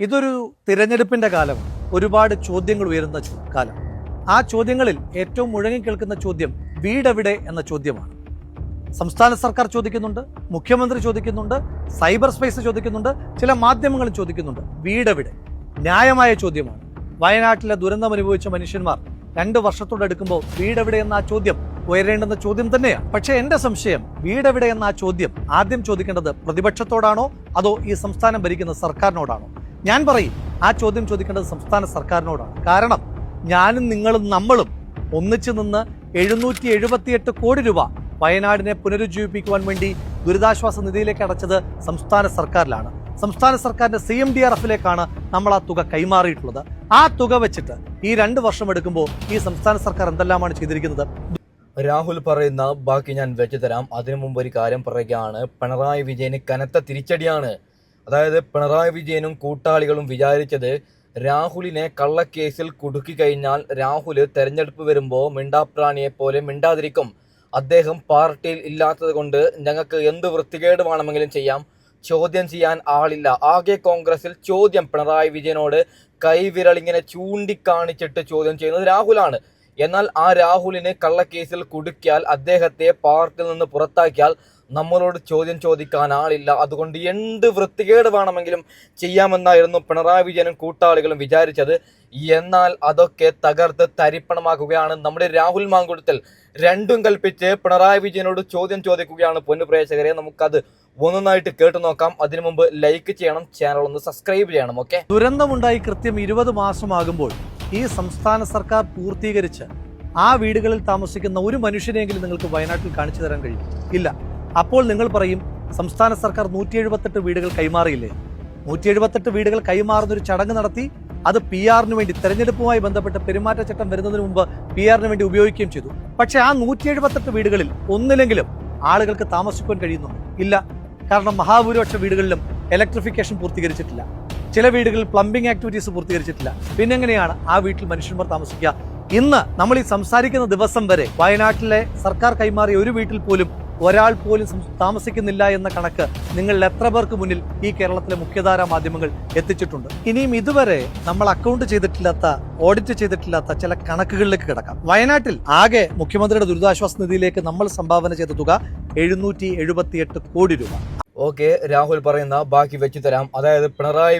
ഇതൊരു തിരഞ്ഞെടുപ്പിന്റെ കാലമാണ്. ഒരുപാട് ചോദ്യങ്ങൾ ഉയരുന്ന കാലം. ആ ചോദ്യങ്ങളിൽ ഏറ്റവും മുഴങ്ങിക്കേൾക്കുന്ന ചോദ്യം വീടെവിടെ എന്ന ചോദ്യമാണ്. സംസ്ഥാന സർക്കാർ ചോദിക്കുന്നുണ്ട്, മുഖ്യമന്ത്രി ചോദിക്കുന്നുണ്ട്, സൈബർ സ്പേസ് ചോദിക്കുന്നുണ്ട്, ചില മാധ്യമങ്ങളും ചോദിക്കുന്നുണ്ട്. വീടെവിടെ? ന്യായമായ ചോദ്യമാണ്. വയനാട്ടിലെ ദുരന്തം അനുഭവിച്ച മനുഷ്യന്മാർ 2 വർഷത്തോടടുക്കുമ്പോൾ വീടെവിടെ എന്ന ആ ചോദ്യം ഉയരേണ്ടുന്ന ചോദ്യം തന്നെയാണ്. പക്ഷേ എന്റെ സംശയം, വീടെവിടെ എന്ന ആ ചോദ്യം ആദ്യം ചോദിക്കേണ്ടത് പ്രതിപക്ഷത്തോടാണോ അതോ ഈ സംസ്ഥാനം ഭരിക്കുന്ന സർക്കാരിനോടാണോ? ഞാൻ പറയും, ആ ചോദ്യം ചോദിക്കേണ്ടത് സംസ്ഥാന സർക്കാരിനോടാണ്. കാരണം ഞാനും നിങ്ങളും നമ്മളും ഒന്നിച്ചു നിന്ന് 778 കോടി രൂപ വയനാടിനെ പുനരുജ്ജീവിപ്പിക്കുവാൻ വേണ്ടി ദുരിതാശ്വാസ നിധിയിലേക്ക് അടച്ചത് സംസ്ഥാന സർക്കാരിലാണ്. സംസ്ഥാന സർക്കാരിന്റെ CMDRFിലേക്കാണ് നമ്മൾ ആ തുക കൈമാറിയിട്ടുള്ളത്. ആ തുക വെച്ചിട്ട് ഈ 2 വർഷം എടുക്കുമ്പോൾ ഈ സംസ്ഥാന സർക്കാർ എന്തെല്ലാമാണ് ചെയ്തിരിക്കുന്നത്? രാഹുൽ പറയുന്ന ബാക്കി ഞാൻ വെച്ചു തരാം. അതിനു മുമ്പ് ഒരു കാര്യം പറയുകയാണ്. പിണറായി വിജയന് കനത്ത തിരിച്ചടിയാണ്. അതായത് പിണറായി വിജയനും കൂട്ടാളികളും വിചാരിച്ചത് രാഹുലിനെ കള്ളക്കേസിൽ കുടുക്കി കഴിഞ്ഞാൽ രാഹുൽ തെരഞ്ഞെടുപ്പ് വരുമ്പോൾ മിണ്ടാപ്രാണിയെ പോലെ മിണ്ടാതിരിക്കും. അദ്ദേഹം പാർട്ടിയിൽ ഇല്ലാത്തത് കൊണ്ട് ഞങ്ങൾക്ക് എന്ത് വൃത്തികേട് വേണമെങ്കിലും ചെയ്യാം, ചോദ്യം ചെയ്യാൻ ആളില്ല. ആകെ കോൺഗ്രസിൽ ചോദ്യം പിണറായി വിജയനോട് കൈവിരലിങ്ങനെ ചൂണ്ടിക്കാണിച്ചിട്ട് ചോദ്യം ചെയ്യുന്നത് രാഹുലാണ്. എന്നാൽ ആ രാഹുലിനെ കള്ളക്കേസിൽ കുടുക്കിയാൽ, അദ്ദേഹത്തെ പാർട്ടിയിൽ നിന്ന് പുറത്താക്കിയാൽ നമ്മളോട് ചോദ്യം ചോദിക്കാൻ ആളില്ല. അതുകൊണ്ട് എന്ത് വൃത്തികേട് വേണമെങ്കിലും ചെയ്യാമെന്നായിരുന്നു പിണറായി വിജയനും കൂട്ടാളികളും വിചാരിച്ചത്. എന്നാൽ അതൊക്കെ തകർത്ത് തരിപ്പണമാക്കുകയാണ് നമ്മുടെ രാഹുൽ മാങ്കുടത്തിൽ. രണ്ടും കൽപ്പിച്ച് പിണറായി വിജയനോട് ചോദ്യം ചോദിക്കുകയാണ്. പൊന്നുപ്രേക്ഷകരെ, നമുക്കത് ഒന്നൊന്നായിട്ട് കേട്ടു നോക്കാം. അതിനു മുമ്പ് ലൈക്ക് ചെയ്യണം, ചാനൽ ഒന്ന് സബ്സ്ക്രൈബ് ചെയ്യണം. ഓക്കെ. ദുരന്തമുണ്ടായി കൃത്യം 20 മാസമാകുമ്പോൾ ഈ സംസ്ഥാന സർക്കാർ പൂർത്തീകരിച്ച് ആ വീടുകളിൽ താമസിക്കുന്ന ഒരു മനുഷ്യനെങ്കിലും നിങ്ങൾക്ക് വയനാട്ടിൽ കാണിച്ചു തരാൻ കഴിയും? ഇല്ല. അപ്പോൾ നിങ്ങൾ പറയും, സംസ്ഥാന സർക്കാർ 178 വീടുകൾ കൈമാറിയില്ലേ? 178 വീടുകൾ കൈമാറുന്നൊരു ചടങ്ങ് നടത്തി. അത് PR-ന് വേണ്ടി, തെരഞ്ഞെടുപ്പുമായി ബന്ധപ്പെട്ട് പെരുമാറ്റച്ചട്ടം വരുന്നതിന് മുമ്പ് PR-ന് വേണ്ടി ഉപയോഗിക്കുകയും ചെയ്തു. പക്ഷേ ആ 178 വീടുകളിൽ ഒന്നിലെങ്കിലും ആളുകൾക്ക് താമസിക്കാൻ കഴിയുന്നുണ്ട്? ഇല്ല. കാരണം മഹാഭൂരിപക്ഷ വീടുകളിലും ഇലക്ട്രിഫിക്കേഷൻ പൂർത്തീകരിച്ചിട്ടില്ല. ചില വീടുകളിൽ പ്ലംബിംഗ് ആക്ടിവിറ്റീസ് പൂർത്തീകരിച്ചിട്ടില്ല. പിന്നെ എങ്ങനെയാണ് ആ വീട്ടിൽ മനുഷ്യന്മാർ താമസിക്കുക? ഇന്ന് നമ്മൾ ഈ സംസാരിക്കുന്ന ദിവസം വരെ വയനാട്ടിലെ സർക്കാർ കൈമാറിയ ഒരു വീട്ടിൽ പോലും ഒരാൾ പോലും താമസിക്കുന്നില്ല എന്ന കണക്ക് നിങ്ങൾ എത്ര പേർക്ക് മുന്നിൽ ഈ കേരളത്തിലെ മുഖ്യധാരാ മാധ്യമങ്ങൾ എത്തിച്ചിട്ടുണ്ട്? ഇനിയും ഇതുവരെ നമ്മൾ അക്കൗണ്ട് ചെയ്തിട്ടില്ലാത്ത, ഓഡിറ്റ് ചെയ്തിട്ടില്ലാത്ത ചില കണക്കുകളിലേക്ക് കിടക്കാം. വയനാട്ടിൽ ആകെ മുഖ്യമന്ത്രിയുടെ ദുരിതാശ്വാസ നിധിയിലേക്ക് നമ്മൾ സംഭാവന ചെയ്ത തുക 778 കോടി രൂപ. ഓക്കെ, രാഹുൽ പറയുന്ന ബാക്കി വെച്ചു തരാം. അതായത് പിണറായി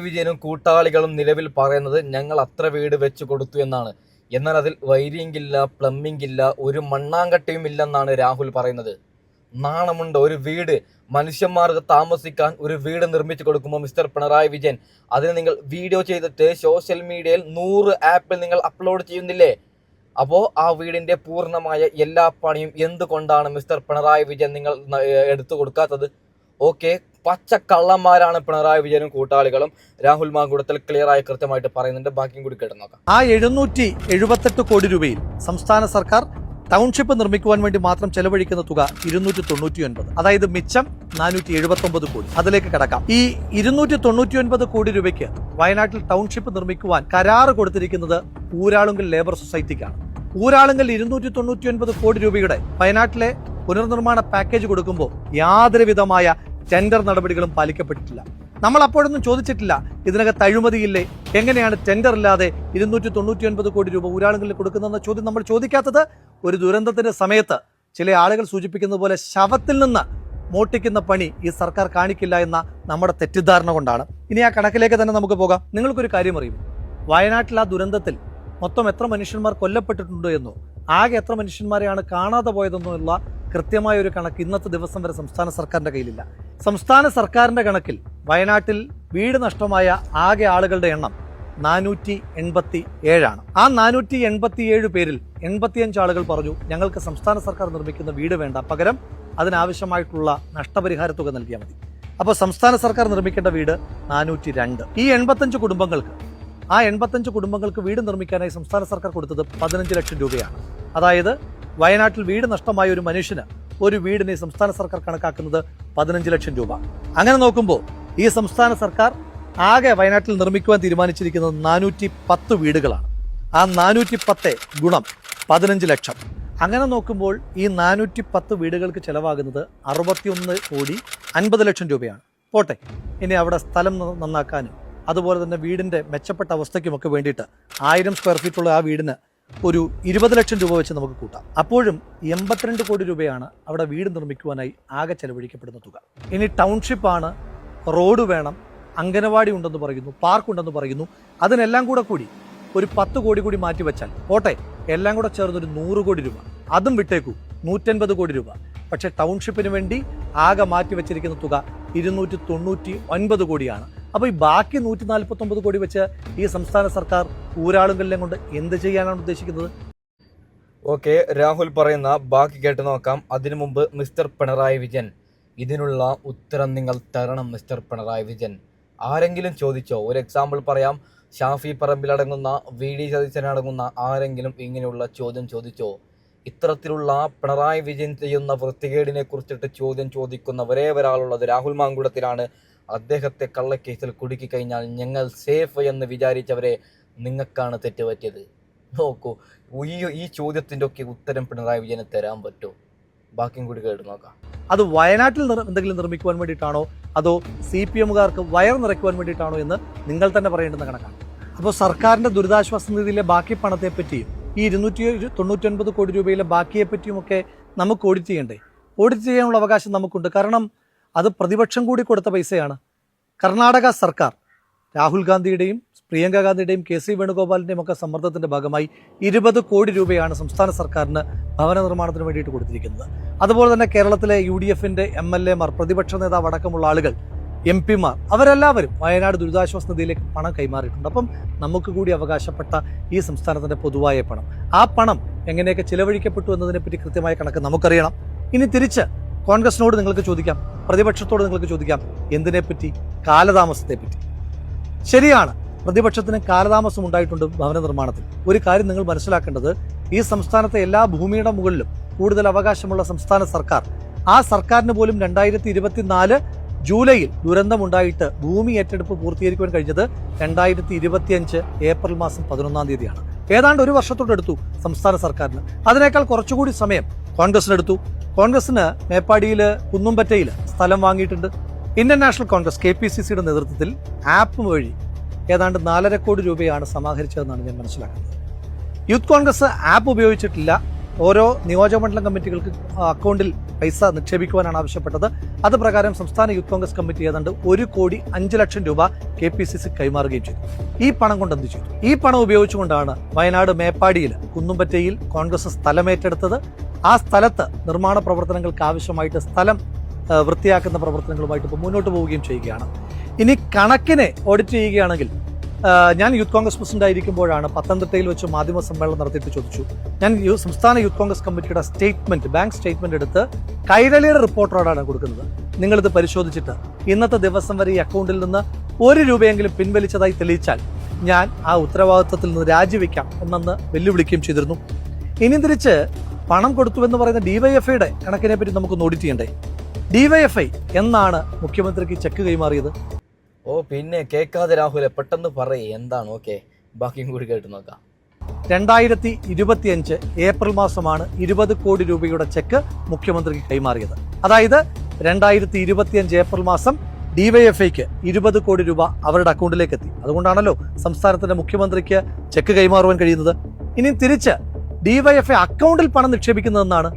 വിജയനും കൂട്ടാളികളും നിലവിൽ പറയുന്നത് ഞങ്ങൾ അത്ര വീട് വെച്ചു കൊടുത്തു എന്നാണ്. എന്നാൽ അതിൽ വൈരിംഗ് ഇല്ല, പ്ലംബിംഗ് ഇല്ല, ഒരു മണ്ണാങ്കട്ടയും ഇല്ലെന്നാണ് രാഹുൽ പറയുന്നത്. നാണമുണ്ട്? ഒരു വീട് മനുഷ്യന്മാർക്ക് താമസിക്കാൻ ഒരു വീട് നിർമ്മിച്ചു കൊടുക്കുമ്പോൾ മിസ്റ്റർ പിണറായി വിജയൻ, അതിന് നിങ്ങൾ വീഡിയോ ചെയ്തിട്ട് സോഷ്യൽ മീഡിയയിൽ 100 ആപ്പിൽ നിങ്ങൾ അപ്ലോഡ് ചെയ്യുന്നില്ലേ? അപ്പോൾ ആ വീടിന്റെ പൂർണ്ണമായ എല്ലാ പണിയും എന്തുകൊണ്ടാണ് മിസ്റ്റർ പിണറായി വിജയൻ നിങ്ങൾ എടുത്തു കൊടുക്കാത്തത്? ഓക്കെ, പച്ചക്കള്ളന്മാരാണ് പിണറായി വിജയനും കൂട്ടാളികളും. രാഹുൽ മാങ്കുടത്തിൽ ക്ലിയറായി കൃത്യമായിട്ട് പറയുന്നുണ്ട്. ബാക്കിയും കൂടി കേട്ട് നോക്കാം. ആ 778 കോടി രൂപയിൽ സംസ്ഥാന സർക്കാർ ടൗൺഷിപ്പ് നിർമ്മിക്കുവാൻ വേണ്ടി മാത്രം ചെലവഴിക്കുന്ന തുക 299. അതായത് മിച്ചം 479 കോടി. അതിലേക്ക് കടക്കാം. ഈ 299 കോടി രൂപയ്ക്ക് വയനാട്ടിൽ ടൗൺഷിപ്പ് നിർമ്മിക്കുവാൻ കരാറ് കൊടുത്തിരിക്കുന്നത് ഊരാളുങ്കൽ ലേബർ സൊസൈറ്റിക്കാണ്. ഊരാളുങ്കൽ 299 കോടി രൂപയുടെ വയനാട്ടിലെ പുനർനിർമ്മാണ പാക്കേജ് കൊടുക്കുമ്പോൾ യാതൊരു വിധമായ ടെൻഡർ നടപടികളും പാലിക്കപ്പെട്ടിട്ടില്ല. നമ്മൾ അപ്പോഴൊന്നും ചോദിച്ചിട്ടില്ല, ഇതിനകത്ത് അഴിമതിയില്ലേ, എങ്ങനെയാണ് ടെൻഡർ ഇല്ലാതെ 299 കോടി രൂപ ഊരാളുകളിൽ കൊടുക്കുന്നതെന്ന ചോദ്യം നമ്മൾ ചോദിക്കാത്തത് ഒരു ദുരന്തത്തിന്റെ സമയത്ത് ചില ആളുകൾ സൂചിപ്പിക്കുന്നത് പോലെ ശവത്തിൽ നിന്ന് മോട്ടിക്കുന്ന പണി ഈ സർക്കാർ കാണിക്കില്ല എന്ന നമ്മുടെ തെറ്റിദ്ധാരണ കൊണ്ടാണ്. ഇനി ആ കണക്കിലേക്ക് തന്നെ നമുക്ക് പോകാം. നിങ്ങൾക്കൊരു കാര്യം അറിയും, വയനാട്ടിൽ ആ ദുരന്തത്തിൽ മൊത്തം എത്ര മനുഷ്യന്മാർ കൊല്ലപ്പെട്ടിട്ടുണ്ട് എന്നോ ആകെ എത്ര മനുഷ്യന്മാരെയാണ് കാണാതെ പോയതെന്നോ ഉള്ള കൃത്യമായ ഒരു കണക്ക് ഇന്നത്തെ ദിവസം വരെ സംസ്ഥാന സർക്കാരിന്റെ കയ്യിലില്ല. സംസ്ഥാന സർക്കാരിന്റെ കണക്കിൽ വയനാട്ടിൽ വീട് നഷ്ടമായ ആകെ ആളുകളുടെ എണ്ണം 487 ആണ്. ആ 487 പേരിൽ 85 ആളുകൾ പറഞ്ഞു ഞങ്ങൾക്ക് സംസ്ഥാന സർക്കാർ നിർമ്മിക്കുന്ന വീട് വേണ്ട, പകരം അതിനാവശ്യമായിട്ടുള്ള നഷ്ടപരിഹാര തുക നൽകിയാൽ മതി. അപ്പോൾ സംസ്ഥാന സർക്കാർ നിർമ്മിക്കേണ്ട വീട് 402. ഈ 85 കുടുംബങ്ങൾക്ക്, ആ 85 കുടുംബങ്ങൾക്ക് വീട് നിർമ്മിക്കാനായി സംസ്ഥാന സർക്കാർ കൊടുത്തത് 15 ലക്ഷം രൂപയാണ്. അതായത് വയനാട്ടിൽ വീട് നഷ്ടമായ ഒരു മനുഷ്യന് ഒരു വീടിനെ സംസ്ഥാന സർക്കാർ കണക്കാക്കുന്നത് 15 ലക്ഷം രൂപ. അങ്ങനെ നോക്കുമ്പോൾ ഈ സംസ്ഥാന സർക്കാർ ആകെ വയനാട്ടിൽ നിർമ്മിക്കുവാൻ തീരുമാനിച്ചിരിക്കുന്നത് 410 വീടുകളാണ്. ആ 410 ഗുണം 15 ലക്ഷം. അങ്ങനെ നോക്കുമ്പോൾ ഈ 410 വീടുകൾക്ക് ചെലവാകുന്നത് 61 കോടി 50 ലക്ഷം രൂപയാണ്. പോട്ടെ, ഇനി അവിടെ സ്ഥലം നന്നാക്കാനും അതുപോലെ തന്നെ വീടിൻ്റെ മെച്ചപ്പെട്ട അവസ്ഥയ്ക്കുമൊക്കെ വേണ്ടിയിട്ട് 1000 സ്ക്വയർ ഫീറ്റുള്ള ആ വീടിന് ഒരു 20 ലക്ഷം രൂപ വെച്ച് നമുക്ക് കൂട്ടാം. അപ്പോഴും 82 കോടി രൂപയാണ് അവിടെ വീട് നിർമ്മിക്കുവാനായി ആകെ ചെലവഴിക്കപ്പെടുന്ന തുക. ഇനി ടൗൺഷിപ്പാണ്, റോഡ് വേണം, അംഗനവാടി ഉണ്ടെന്ന് പറയുന്നു, പാർക്ക് ഉണ്ടെന്ന് പറയുന്നു. അതിനെല്ലാം കൂടി ഒരു 10 കോടി കൂടി മാറ്റി വെച്ചാൽ പോട്ടെ, എല്ലാം കൂടെ ചേർന്നൊരു 100 കോടി രൂപ, അതും വിട്ടേക്കൂ 150 കോടി രൂപ. പക്ഷേ ടൗൺഷിപ്പിന് വേണ്ടി ആകെ മാറ്റി വെച്ചിരിക്കുന്ന തുക 299 കോടിയാണ്. അപ്പോൾ ഈ ബാക്കി 149 കോടി വെച്ച് ഈ സംസ്ഥാന സർക്കാർ ഊരാളുകളെല്ലാം കൊണ്ട് എന്ത് ചെയ്യാനാണ് ഉദ്ദേശിക്കുന്നത്? ഓക്കെ, രാഹുൽ പറയുന്ന ബാക്കി കേട്ട് നോക്കാം. അതിനു മുമ്പ് മിസ്റ്റർ പിണറായി വിജയൻ, ഇതിനുള്ള ഉത്തരം നിങ്ങൾ തരണം. മിസ്റ്റർ പിണറായി വിജയൻ, ആരെങ്കിലും ചോദിച്ചോ? ഒരു എക്സാമ്പിൾ പറയാം. ഷാഫി പറമ്പിലടങ്ങുന്ന, VD സതീശനടങ്ങുന്ന ആരെങ്കിലും ഇങ്ങനെയുള്ള ചോദ്യം ചോദിച്ചോ? ഇത്തരത്തിലുള്ള പിണറായി വിജയൻ ചെയ്യുന്ന വൃത്തികേടിനെ കുറിച്ചിട്ട് ചോദ്യം ചോദിക്കുന്ന ഒരേ ഒരാളുള്ളത് രാഹുൽ മാങ്കുളത്തിലാണ്. അദ്ദേഹത്തെ കള്ളക്കേസിൽ കുടുക്കി കഴിഞ്ഞാൽ ഞങ്ങൾ സേഫ് എന്ന് വിചാരിച്ചവരെ നിങ്ങൾക്കാണ് തെറ്റുപറ്റിയത്. നോക്കൂ, ഈ ചോദ്യത്തിൻ്റെ ഒക്കെ ഉത്തരം പിണറായി വിജയന് തരാൻ പറ്റുമോ? ബാക്കിയും കൂടി കേട്ട് നോക്കാം. അത് വയനാട്ടിൽ എന്തെങ്കിലും നിർമ്മിക്കുവാൻ വേണ്ടിയിട്ടാണോ, അതോ CPMകാർക്ക് വയർ നിറയ്ക്കുവാൻ വേണ്ടിയിട്ടാണോ എന്ന് നിങ്ങൾ തന്നെ പറയേണ്ടുന്ന കണക്കാണ്. അപ്പോൾ സർക്കാരിൻ്റെ ദുരിതാശ്വാസ നിധിയിലെ ബാക്കി പണത്തെപ്പറ്റിയും ഈ 299 കോടി രൂപയിലെ ബാക്കിയെ പറ്റിയുമൊക്കെ നമുക്ക് ഓഡിറ്റ് ചെയ്യണ്ടേ? ഓഡിറ്റ് ചെയ്യാനുള്ള അവകാശം നമുക്കുണ്ട്. കാരണം അത് പ്രതിപക്ഷം കൂടി കൊടുത്ത പൈസയാണ്. കർണാടക സർക്കാർ രാഹുൽ ഗാന്ധിയുടെയും പ്രിയങ്ക ഗാന്ധിയുടെയും KC വേണുഗോപാലിൻ്റെയും ഒക്കെ സമ്മർദ്ദത്തിൻ്റെ ഭാഗമായി 20 കോടി രൂപയാണ് സംസ്ഥാന സർക്കാരിന് ഭവന നിർമ്മാണത്തിന് വേണ്ടിയിട്ട് കൊടുത്തിരിക്കുന്നത്. അതുപോലെ തന്നെ കേരളത്തിലെ UDFൻ്റെ MLAമാർ, പ്രതിപക്ഷ നേതാവ് അടക്കമുള്ള ആളുകൾ, MP മാർ, അവരെല്ലാവരും വയനാട് ദുരിതാശ്വാസ നിധിയിലേക്ക് പണം കൈമാറിയിട്ടുണ്ട്. അപ്പം നമുക്ക് കൂടി അവകാശപ്പെട്ട ഈ സംസ്ഥാനത്തിൻ്റെ പൊതുവായ പണം, ആ പണം എങ്ങനെയൊക്കെ ചിലവഴിക്കപ്പെട്ടു എന്നതിനെപ്പറ്റി കൃത്യമായ കണക്ക് നമുക്കറിയണം. ഇനി തിരിച്ച് കോൺഗ്രസിനോട് നിങ്ങൾക്ക് ചോദിക്കാം, പ്രതിപക്ഷത്തോട് നിങ്ങൾക്ക് ചോദിക്കാം, എന്തിനെപ്പറ്റി? കാലതാമസത്തെപ്പറ്റി. ശരിയാണ്, പ്രതിപക്ഷത്തിന് കാലതാമസം ഉണ്ടായിട്ടുണ്ട് ഭവന നിർമ്മാണത്തിൽ. ഒരു കാര്യം നിങ്ങൾ മനസ്സിലാക്കേണ്ടത്, ഈ സംസ്ഥാനത്തെ എല്ലാ ഭൂമിയുടെ മുകളിലും കൂടുതൽ അവകാശമുള്ള സംസ്ഥാന സർക്കാർ, ആ സർക്കാരിന് പോലും 2024 ജൂലൈയിൽ ദുരന്തമുണ്ടായിട്ട് ഭൂമി ഏറ്റെടുപ്പ് പൂർത്തീകരിക്കുവാൻ കഴിഞ്ഞത് 2025 ഏപ്രിൽ മാസം 11-ാം തീയതിയാണ്. ഏതാണ്ട് ഒരു വർഷത്തോടെടുത്തു സംസ്ഥാന സർക്കാരിന്. അതിനേക്കാൾ കുറച്ചുകൂടി സമയം കോൺഗ്രസിനെടുത്തു. കോൺഗ്രസിന് മേപ്പാടിയിൽ കുന്നുംപറ്റയിൽ സ്ഥലം വാങ്ങിയിട്ടുണ്ട്. ഇന്ത്യൻ നാഷണൽ കോൺഗ്രസ് KPCCയുടെ നേതൃത്വത്തിൽ ആപ്പ് വഴി ഏതാണ്ട് 4.5 കോടി രൂപയാണ് സമാഹരിച്ചതെന്നാണ് ഞാൻ മനസ്സിലാക്കുന്നത്. യൂത്ത് കോൺഗ്രസ് ആപ്പ് ഉപയോഗിച്ചിട്ടില്ല. ഓരോ നിയോജകമണ്ഡലം കമ്മിറ്റികൾക്ക് അക്കൗണ്ടിൽ പൈസ നിക്ഷേപിക്കുവാനാണ് ആവശ്യപ്പെട്ടത്. അത് പ്രകാരം സംസ്ഥാന യൂത്ത് കോൺഗ്രസ് കമ്മിറ്റി ഏതാണ്ട് 1,05,00,000 രൂപ KPCC കൈമാറുകയും ചെയ്തു. ഈ പണം കൊണ്ട് എന്ത് ചെയ്തു? ഈ പണം ഉപയോഗിച്ചുകൊണ്ടാണ് വയനാട് മേപ്പാടിയിൽ കുന്നുംപറ്റയിൽ കോൺഗ്രസ് സ്ഥലമേറ്റെടുത്തത്. ആ സ്ഥലത്ത് നിർമ്മാണ പ്രവർത്തനങ്ങൾക്ക് ആവശ്യമായിട്ട് സ്ഥലം വൃത്തിയാക്കുന്ന പ്രവർത്തനങ്ങളുമായിട്ട് ഇപ്പോൾ മുന്നോട്ട് പോവുകയും ചെയ്യുകയാണ്. ഇനി കണക്കിനെ ഓഡിറ്റ് ചെയ്യുകയാണെങ്കിൽ, ഞാൻ യൂത്ത് കോൺഗ്രസ് പ്രസിഡന്റ് ആയിരിക്കുമ്പോഴാണ് പത്തനംതിട്ടയിൽ വെച്ച് മാധ്യമ സമ്മേളനം നടത്തിയിട്ട് ചോദിച്ചു. ഞാൻ സംസ്ഥാന യൂത്ത് കോൺഗ്രസ് കമ്മിറ്റിയുടെ സ്റ്റേറ്റ്മെന്റ്, ബാങ്ക് സ്റ്റേറ്റ്മെന്റ് എടുത്ത് കൈരളിയുടെ റിപ്പോർട്ടറോടാണ് കൊടുക്കുന്നത്. നിങ്ങളിത് പരിശോധിച്ചിട്ട് ഇന്നത്തെ ദിവസം വരെ ഈ അക്കൗണ്ടിൽ നിന്ന് 1 രൂപയെങ്കിലും പിൻവലിച്ചതായി തെളിയിച്ചാൽ ഞാൻ ആ ഉത്തരവാദിത്വത്തിൽ നിന്ന് രാജിവെക്കാം എന്നെന്ന് വെല്ലുവിളിക്കുകയും ചെയ്തിരുന്നു. ഇനി തിരിച്ച് പണം കൊടുത്തുവെന്ന് പറയുന്ന DYFIയുടെ കണക്കിനെ പറ്റി നമുക്കൊന്ന് ഓഡിറ്റ് ചെയ്യണ്ടേ? DYFI എന്നാണ് മുഖ്യമന്ത്രിക്ക് ചെക്ക് കൈമാറിയത്? ഓ പിന്നെ കേൾക്കാതെ രാഹുലെ, പെട്ടെന്ന് പറയേ എന്താണ്. ഓക്കെ, ബാക്കിയും കൂടി കേട്ട് നോക്കാം. 2025 ഏപ്രിൽ മാസമാണ് 20 കോടി രൂപയുടെ ചെക്ക് മുഖ്യമന്ത്രിക്ക് കൈമാറിയത്. അതായത് 2025 ഏപ്രിൽ മാസം DYFIക്ക് 20 കോടി രൂപ അവരുടെ അക്കൗണ്ടിലേക്ക് എത്തി. അതുകൊണ്ടാണല്ലോ സംസ്ഥാനത്തിന്റെ മുഖ്യമന്ത്രിക്ക് ചെക്ക് കൈമാറുവാൻ കഴിയുന്നത്. ഇനി തിരിച്ച് DYFI അക്കൗണ്ടിൽ പണം നിക്ഷേപിക്കുന്നതെന്നാണ്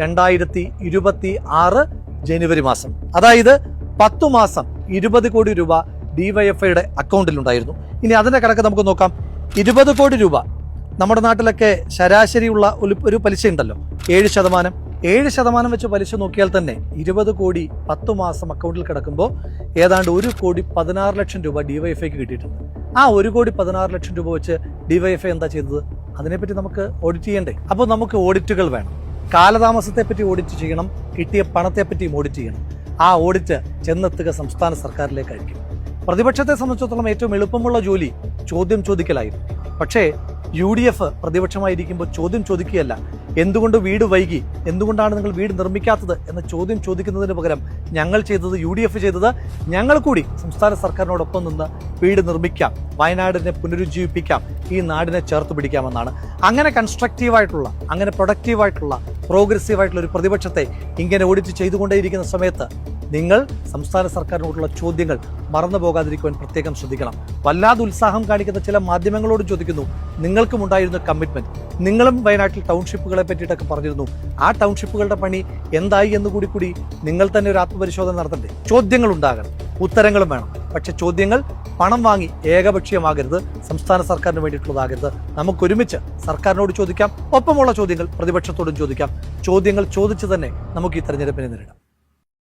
2026 ജനുവരി മാസം. അതായത് 10 മാസം 20 കോടി രൂപ DYFIയുടെ അക്കൗണ്ടിലുണ്ടായിരുന്നു. ഇനി അതിന്റെ കണക്ക് നമുക്ക് നോക്കാം. 20 കോടി രൂപ നമ്മുടെ നാട്ടിലൊക്കെ ശരാശരിയുള്ള ഒരു പലിശ ഉണ്ടല്ലോ, 7%. 7% വെച്ച് പലിശ നോക്കിയാൽ തന്നെ 20 കോടി 10 മാസം അക്കൗണ്ടിൽ കിടക്കുമ്പോൾ ഏതാണ്ട് 1,16,00,000 രൂപ DYFIക്ക് കിട്ടിയിട്ടുണ്ട്. ആ 1,16,00,000 രൂപ വെച്ച് DYFI എന്താ ചെയ്തത്? അതിനെപ്പറ്റി നമുക്ക് ഓഡിറ്റ് ചെയ്യണ്ടേ? അപ്പോൾ നമുക്ക് ഓഡിറ്റുകൾ വേണം. കാലതാമസത്തെപ്പറ്റി ഓഡിറ്റ് ചെയ്യണം, കിട്ടിയ പണത്തെപ്പറ്റിയും ഓഡിറ്റ് ചെയ്യണം. ആ ഓഡിറ്റ് ചെന്നെത്തുക സംസ്ഥാന സർക്കാരിലേക്കായിരിക്കും. പ്രതിപക്ഷത്തെ സംബന്ധിച്ചിടത്തോളം ഏറ്റവും എളുപ്പമുള്ള ജോലി ചോദ്യം ചോദിക്കലായിരുന്നു. പക്ഷേ UDF പ്രതിപക്ഷമായിരിക്കുമ്പോൾ ചോദ്യം ചോദിക്കുകയല്ല, എന്തുകൊണ്ട് വീട് വൈകി, എന്തുകൊണ്ടാണ് നിങ്ങൾ വീട് നിർമ്മിക്കാത്തത് എന്ന ചോദ്യം ചോദിക്കുന്നതിന് പകരം ഞങ്ങൾ ചെയ്തത്, UDF ചെയ്തത്, ഞങ്ങൾ കൂടി സംസ്ഥാന സർക്കാരിനോടൊപ്പം നിന്ന് വീട് നിർമ്മിക്കാം, വയനാടിനെ പുനരുജ്ജീവിപ്പിക്കാം, ഈ നാടിനെ ചേർത്ത് പിടിക്കാമെന്നാണ്. അങ്ങനെ കൺസ്ട്രക്റ്റീവായിട്ടുള്ള, അങ്ങനെ പ്രൊഡക്റ്റീവായിട്ടുള്ള, പ്രോഗ്രസീവായിട്ടുള്ള ഒരു പ്രതിപക്ഷത്തെ ഇങ്ങനെ ഓഡിറ്റ് ചെയ്തുകൊണ്ടേയിരിക്കുന്ന സമയത്ത് നിങ്ങൾ സംസ്ഥാന സർക്കാരിനോടുള്ള ചോദ്യങ്ങൾ മറന്നു പോകാതിരിക്കുവാൻ പ്രത്യേകം ശ്രദ്ധിക്കണം. വല്ലാതെ ഉത്സാഹം കാണിക്കുന്ന ചില മാധ്യമങ്ങളോട് ചോദിക്കുന്നു, നിങ്ങൾക്കും ഉണ്ടായിരുന്ന കമ്മിറ്റ്മെന്റ്, നിങ്ങളും വയനാട്ടിൽ ടൗൺഷിപ്പുകളെ പറ്റിയിട്ടൊക്കെ പറഞ്ഞിരുന്നു, ആ ടൗൺഷിപ്പുകളുടെ പണി എന്തായി എന്ന് കൂടി നിങ്ങൾ തന്നെ ഒരു ആത്മപരിശോധന നടത്തണ്ടേ? ചോദ്യങ്ങൾ ഉണ്ടാകണം, ഉത്തരങ്ങളും വേണം. പക്ഷെ ചോദ്യങ്ങൾ പണം വാങ്ങി ഏകപക്ഷീയമാകരുത്, സംസ്ഥാന സർക്കാരിന് വേണ്ടിയിട്ടുള്ളതാകരുത്. നമുക്കൊരുമിച്ച് സർക്കാരിനോട് ചോദിക്കാം, ഒപ്പമുള്ള ചോദ്യങ്ങൾ പ്രതിപക്ഷത്തോടും ചോദിക്കാം. ചോദ്യങ്ങൾ ചോദിച്ചു തന്നെ നമുക്ക് ഈ തെരഞ്ഞെടുപ്പിനെ നേരിടാം.